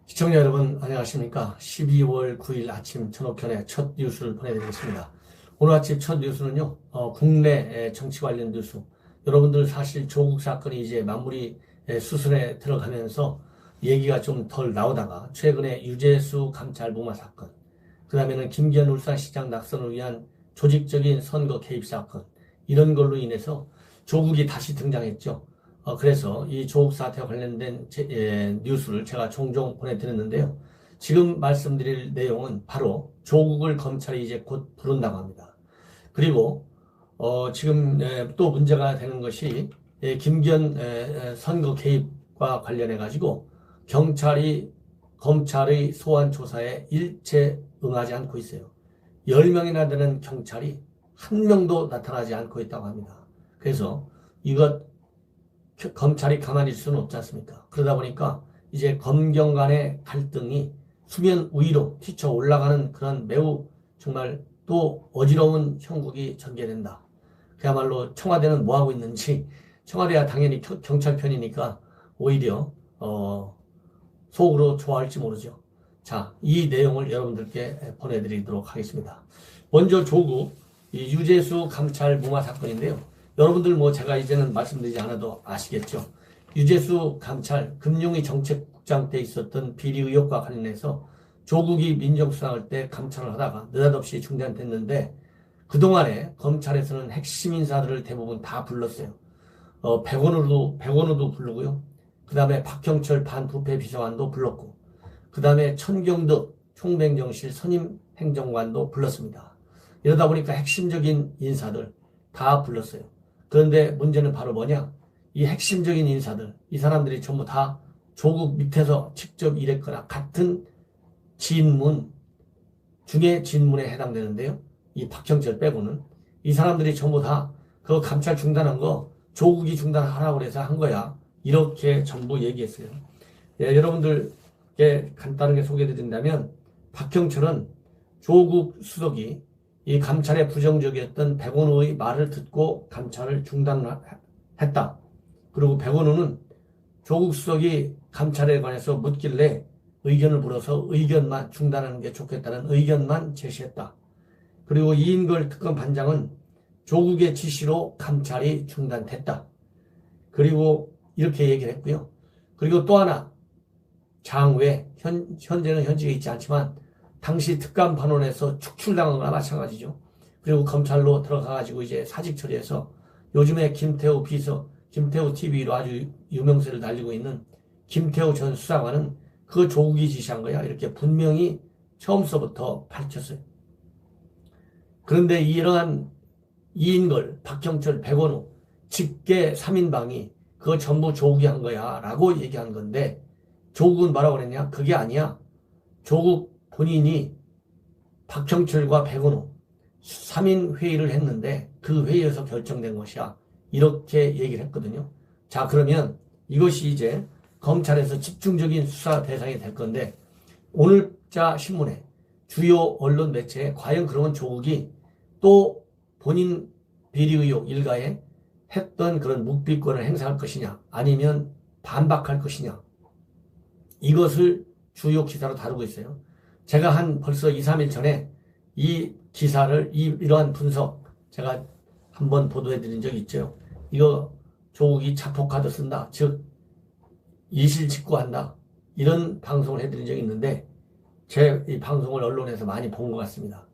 시청자 여러분 안녕하십니까. 12월 9일 아침 전옥현의 첫 뉴스를 보내드리겠습니다. 오늘 아침 첫 뉴스는요, 국내 정치 관련 뉴스. 여러분들 사실 조국 사건이 이제 마무리 수순에 들어가면서 얘기가 좀 덜 나오다가 최근에 유재수 감찰 무마 사건, 그 다음에는 김기현 울산시장 낙선을 위한 조직적인 선거 개입 사건, 이런 걸로 인해서 조국이 다시 등장했죠. 그래서 이 조국 사태와 관련된 뉴스를 제가 종종 보내드렸는데요. 지금 말씀드릴 내용은 바로 조국을 검찰이 이제 곧 부른다고 합니다. 그리고 지금 또 문제가 되는 것이 김기현 선거 개입과 관련해 가지고 경찰이 검찰의 소환 조사에 일체 응하지 않고 있어요. 10명이나 되는 경찰이 한 명도 나타나지 않고 있다고 합니다. 그래서 이것 검찰이 가만히 있을 수는 없지 않습니까? 그러다 보니까 이제 검경 간의 갈등이 수면 위로 튀쳐 올라가는 그런 매우 정말 또 어지러운 형국이 전개된다. 그야말로 청와대는 뭐 하고 있는지, 청와대야 당연히 경찰 편이니까 오히려 속으로 좋아할지 모르죠. 자, 이 내용을 여러분들께 보내드리도록 하겠습니다. 먼저 조국 이 유재수 감찰 무마 사건인데요. 여러분들 뭐 제가 이제는 말씀드리지 않아도 아시겠죠. 유재수 감찰 금융위 정책국장 때 있었던 비리 의혹과 관련해서 조국이 민정수석할 때 감찰을 하다가 느닷없이 중단됐는데, 그동안에 검찰에서는 핵심 인사들을 대부분 다 불렀어요. 백원우도 부르고요. 그 다음에 박형철 반부패 비서관도 불렀고, 그 다음에 천경덕 총행정실 선임 행정관도 불렀습니다. 이러다 보니까 핵심적인 인사들 다 불렀어요. 그런데 문제는 바로 뭐냐? 이 핵심적인 인사들, 이 사람들이 전부 다 조국 밑에서 직접 일했거나 같은 진문 중에 진문에 해당되는데요. 이 박형철 빼고는 이 사람들이 전부 다 그 감찰 중단한 거 조국이 중단하라고 그래서 한 거야. 이렇게 전부 얘기했어요. 여러분들께 간단하게 소개해드린다면, 박형철은 조국 수석이 이 감찰에 부정적이었던 백원우의 말을 듣고 감찰을 중단했다. 그리고 백원우는 조국 수석이 감찰에 관해서 묻길래 의견을 물어서 의견만 중단하는 게 좋겠다는 의견만 제시했다. 그리고 이인걸 특검 반장은 조국의 지시로 감찰이 중단됐다. 그리고 이렇게 얘기를 했고요. 그리고 또 하나, 장외, 현재는 현직에 있지 않지만 당시 특감 반원에서 축출당한 거나 마찬가지죠. 그리고 검찰로 들어가가지고 이제 사직 처리해서 요즘에 김태우 비서, 김태우 TV로 아주 유명세를 날리고 있는 김태우 전 수사관은 그거 조국이 지시한 거야. 이렇게 분명히 처음서부터 밝혔어요. 그런데 이러한 이인걸, 박형철, 백원우, 직계 3인방이 그거 전부 조국이 한 거야 라고 얘기한 건데, 조국은 뭐라고 그랬냐? 그게 아니야. 조국 본인이 박형철과 백원우 3인 회의를 했는데 그 회의에서 결정된 것이야. 이렇게 얘기를 했거든요. 자, 그러면 이것이 이제 검찰에서 집중적인 수사 대상이 될 건데, 오늘자 신문에 주요 언론 매체에 과연 그러면 조국이 또 본인 비리 의혹 일가에 했던 그런 묵비권을 행사할 것이냐, 아니면 반박할 것이냐, 이것을 주요 기사로 다루고 있어요. 제가 벌써 2, 3일 전에 이 기사를, 이러한 분석 제가 한번 보도해 드린 적이 있죠. 이거 조국이 자폭카드 쓴다, 즉 이실직고한다, 이런 방송을 해드린 적이 있는데, 제 이 방송을 언론에서 많이 본 것 같습니다.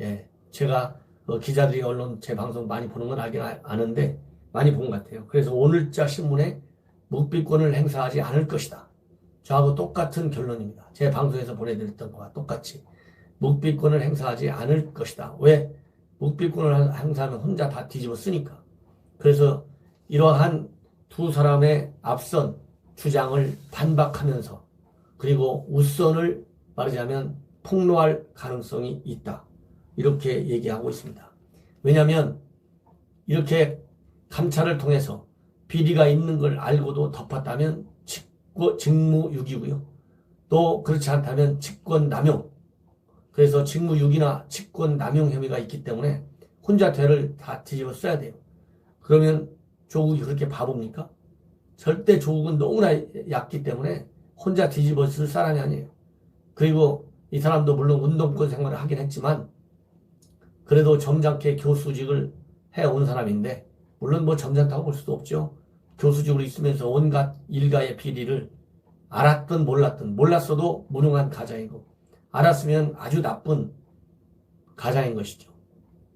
예, 제가 기자들이 언론 제 방송 많이 보는 건 알긴 아는데 많이 본 것 같아요. 그래서 오늘자 신문에 묵비권을 행사하지 않을 것이다, 저하고 똑같은 결론입니다. 제 방송에서 보내드렸던 것과 똑같이 묵비권을 행사하지 않을 것이다. 왜? 묵비권을 행사하면 혼자 다 뒤집어 쓰니까. 그래서 이러한 두 사람의 앞선 주장을 반박하면서, 그리고 웃선을 말하자면 폭로할 가능성이 있다, 이렇게 얘기하고 있습니다. 왜냐하면 이렇게 감찰을 통해서 비리가 있는 걸 알고도 덮었다면 직무유기고요. 또 그렇지 않다면 직권남용. 그래서 직무유기나 직권남용 혐의가 있기 때문에 혼자 죄를 다 뒤집어 써야 돼요. 그러면 조국이 그렇게 바보입니까? 절대 조국은 너무나 얕기 때문에 혼자 뒤집어 쓸 사람이 아니에요. 그리고 이 사람도 물론 운동권 생활을 하긴 했지만 그래도 점잖게 교수직을 해온 사람인데, 물론 뭐 점잖다고 볼 수도 없죠. 교수직으로 있으면서 온갖 일가의 비리를 알았든 몰랐든, 몰랐어도 무능한 가장이고 알았으면 아주 나쁜 가장인 것이죠.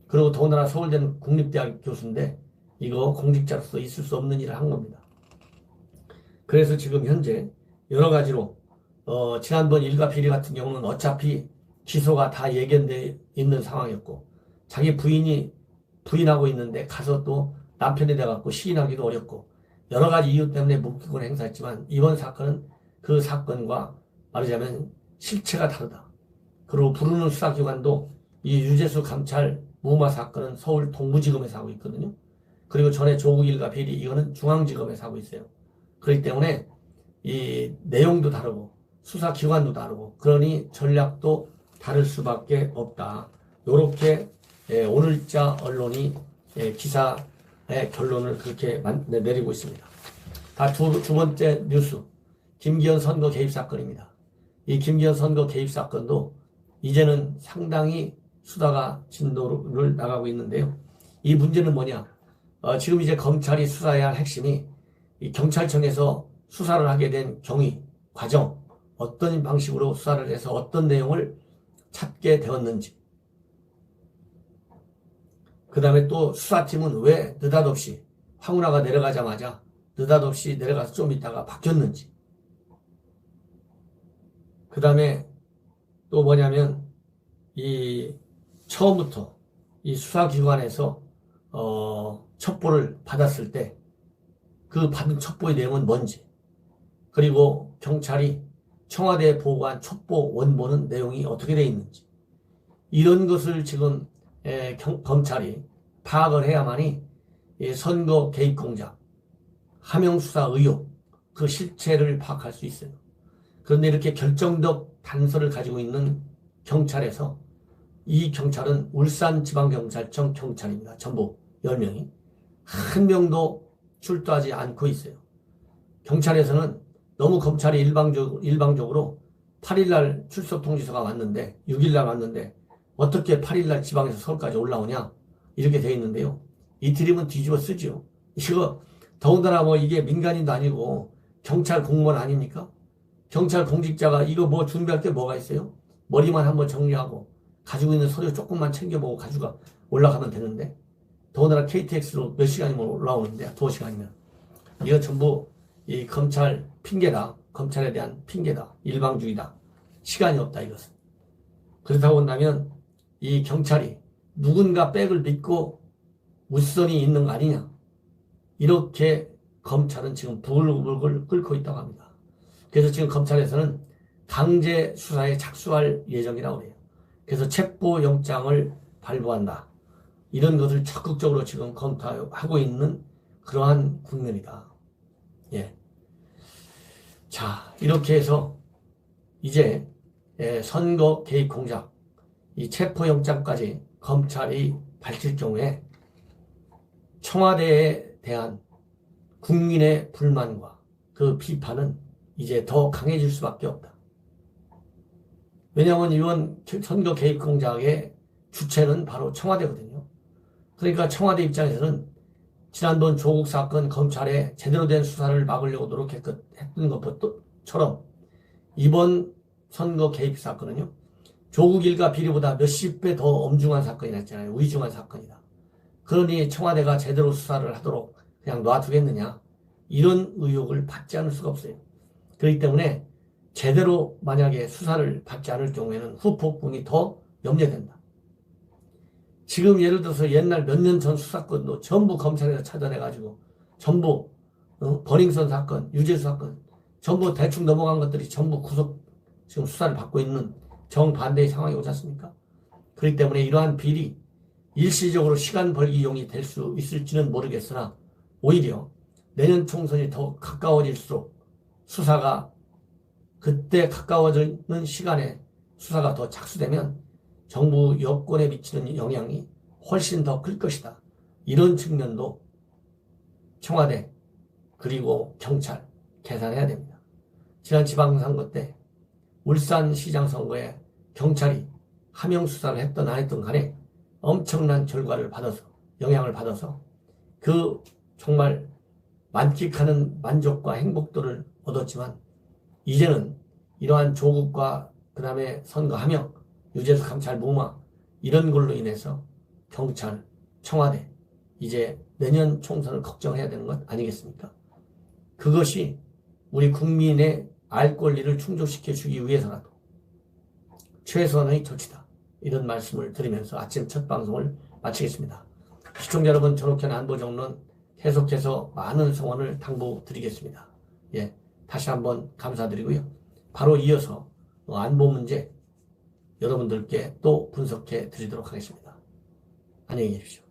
그리고 더군다나 서울대는 국립대학 교수인데 이거 공직자로서 있을 수 없는 일을 한 겁니다. 그래서 지금 현재 여러 가지로 지난번 일가 비리 같은 경우는 어차피 기소가 다 예견돼 있는 상황이었고, 자기 부인이 부인하고 있는데 가서 또 남편이 돼갖고 시인하기도 어렵고 여러 가지 이유 때문에 묵기권 행사했지만, 이번 사건은 그 사건과 말하자면 실체가 다르다. 그리고 부르는 수사기관도 이 유재수 감찰 무마 사건은 서울 동부지검에서 하고 있거든요. 그리고 전에 조국 일가 비리 이거는 중앙지검에서 하고 있어요. 그렇기 때문에 이 내용도 다르고 수사기관도 다르고 그러니 전략도 다를 수밖에 없다. 요렇게 오늘자 언론이 기사의 결론을 그렇게 내리고 있습니다. 두 번째 뉴스, 김기현 선거 개입 사건입니다. 이 김기현 선거 개입 사건도 이제는 상당히 수사가 진도를 나가고 있는데요. 이 문제는 뭐냐? 지금 이제 검찰이 수사해야 할 핵심이 이 경찰청에서 수사를 하게 된 경위, 과정, 어떤 방식으로 수사를 해서 어떤 내용을 찾게 되었는지, 그 다음에 또 수사팀은 왜 느닷없이 황운하가 내려가자마자 느닷없이 내려가서 좀 있다가 바뀌었는지, 그 다음에 또 뭐냐면 이 처음부터 이 수사기관에서 첩보를 받았을 때 그 받은 첩보의 내용은 뭔지, 그리고 경찰이 청와대에 보고한 첩보 원본은 내용이 어떻게 되어 있는지, 이런 것을 지금 검찰이 파악을 해야만이 선거 개입 공작, 하명수사 의혹, 그 실체를 파악할 수 있어요. 그런데 이렇게 결정적 단서를 가지고 있는 경찰에서, 이 경찰은 울산지방경찰청 경찰입니다. 전부 10명이. 한 명도 출두하지 않고 있어요. 경찰에서는 너무 검찰이 일방적으로 8일날 출석 통지서가 왔는데, 6일날 왔는데 어떻게 8일날 지방에서 서울까지 올라오냐, 이렇게 되어 있는데요. 이틀이면 뒤집어 쓰죠. 이거 더군다나 뭐 이게 민간인도 아니고 경찰 공무원 아닙니까? 경찰 공직자가 이거 뭐 준비할 게 뭐가 있어요? 머리만 한번 정리하고 가지고 있는 서류 조금만 챙겨보고 가지고 올라가면 되는데, 더군다나 KTX로 몇 시간이면 올라오는데 2시간이면 이거 전부 이 검찰 핑계다. 검찰에 대한 핑계다. 일방주의다. 시간이 없다 이것은. 그렇다고 한다면 이 경찰이 누군가 백을 믿고 우선이 있는 거 아니냐, 이렇게 검찰은 지금 부글부글 끓고 있다고 합니다. 그래서 지금 검찰에서는 강제 수사에 착수할 예정이라고 해요. 그래서 체포영장을 발부한다. 이런 것을 적극적으로 지금 검토하고 있는 그러한 국면이다. 예. 자, 이렇게 해서 이제 선거 개입 공작, 이 체포영장까지 검찰이 밝힐 경우에 청와대에 대한 국민의 불만과 그 비판은 이제 더 강해질 수밖에 없다. 왜냐하면 이번 선거 개입 공작의 주체는 바로 청와대거든요. 그러니까 청와대 입장에서는 지난번 조국 사건 검찰에 제대로 된 수사를 막으려고 노력했던 것처럼 이번 선거 개입 사건은요, 조국 일가 비리보다 몇십 배 더 엄중한 사건이 났잖아요. 위중한 사건이다. 그러니 청와대가 제대로 수사를 하도록 그냥 놔두겠느냐, 이런 의혹을 받지 않을 수가 없어요. 그렇기 때문에 제대로 만약에 수사를 받지 않을 경우에는 후폭풍이 더 염려된다. 지금 예를 들어서 옛날 몇 년 전 수사건도 전부 검찰에서 찾아내가지고 전부 버닝썬 사건, 유재수 사건 전부 대충 넘어간 것들이 전부 구속 지금 수사를 받고 있는 정반대의 상황이 오지 않습니까? 그렇기 때문에 이러한 비리 일시적으로 시간 벌기용이 될 수 있을지는 모르겠으나, 오히려 내년 총선이 더 가까워질수록 수사가 그때 가까워지는 시간에 수사가 더 착수되면 정부 여권에 미치는 영향이 훨씬 더 클 것이다. 이런 측면도 청와대 그리고 경찰 계산해야 됩니다. 지난 지방선거 때 울산시장 선거에 경찰이 하명 수사를 했던 안 했던 간에 엄청난 결과를 받아서 영향을 받아서 그 정말 만끽하는 만족과 행복도를 얻었지만 이제는 이러한 조국과 그 다음에 선거 하명, 유재수 감찰 무마 이런 걸로 인해서 경찰, 청와대 이제 내년 총선을 걱정해야 되는 것 아니겠습니까? 그것이 우리 국민의 알 권리를 충족시켜 주기 위해서라도 최선의 조치다. 이런 말씀을 드리면서 아침 첫 방송을 마치겠습니다. 시청자 여러분, 전옥현 안보정론 계속해서 많은 성원을 당부드리겠습니다. 예, 다시 한번 감사드리고요. 바로 이어서 안보 문제 여러분들께 또 분석해 드리도록 하겠습니다. 안녕히 계십시오.